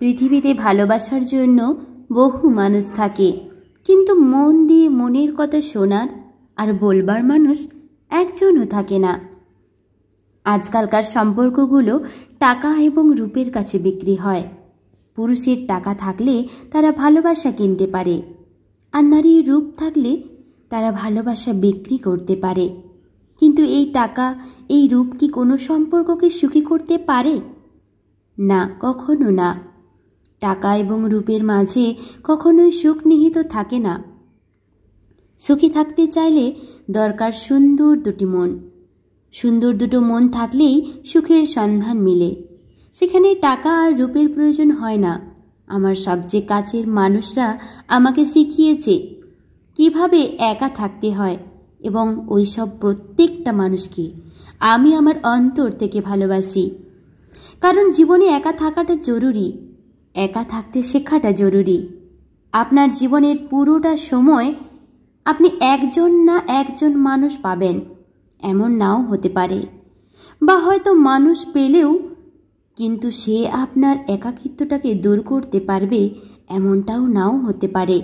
পৃথিবীতে ভালোবাসার জন্য বহু মানুষ থাকে, কিন্তু মন দিয়ে মনের কথা শোনার আর বলবার মানুষ একজনও থাকে না। আজকালকার সম্পর্কগুলো টাকা এবং রূপের কাছে বিক্রি হয়। পুরুষের টাকা থাকলে তারা ভালোবাসা কিনতে পারে, আর নারীর রূপ থাকলে তারা ভালোবাসা বিক্রি করতে পারে। কিন্তু এই টাকা, এই রূপ কি কোনো সম্পর্ককে সুখী করতে পারে? না, কখনো না। টাকা এবং রূপের মাঝে কখনোই সুখ নিহিত থাকে না। সুখী থাকতে চাইলে দরকার সুন্দর দুটি মন। সুন্দর দুটো মন থাকলেই সুখের সন্ধান মিলে। সেখানে টাকা আর রূপের প্রয়োজন হয় না। আমার সবচেয়ে কাছের মানুষরা আমাকে শিখিয়েছে কিভাবে একা থাকতে হয়, এবং ওই সব প্রত্যেকটা মানুষকে আমি আমার অন্তর থেকে ভালোবাসি। কারণ জীবনে একা থাকাটা জরুরি, একা থাকতে শেখাটা জরুরি। আপনার জীবনের পুরোটা সময় আপনি একজন না একজন মানুষ পাবেন, এমন নাও হতে পারে, বা হয়তো মানুষ পেলেও কিন্তু সে আপনার একাকিত্বটাকে দূর করতে পারবে, এমনটাও নাও হতে পারে।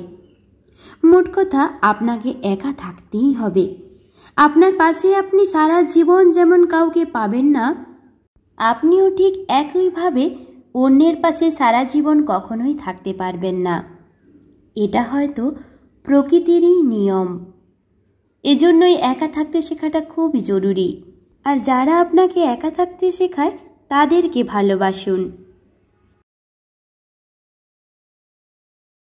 মোট কথা, আপনাকে একা থাকতেই হবে। আপনার পাশে আপনি সারা জীবন যেমন কাউকে পাবেন না, আপনিও ঠিক একইভাবে অন্যের পাশে সারা জীবন কখনোই থাকতে পারবেন না। এটা হয়তো প্রকৃতিরই নিয়ম। এজন্যই একা থাকতে শেখাটা খুবই জরুরি। আর যারা আপনাকে একা থাকতে শেখায় তাদেরকে ভালোবাসুন।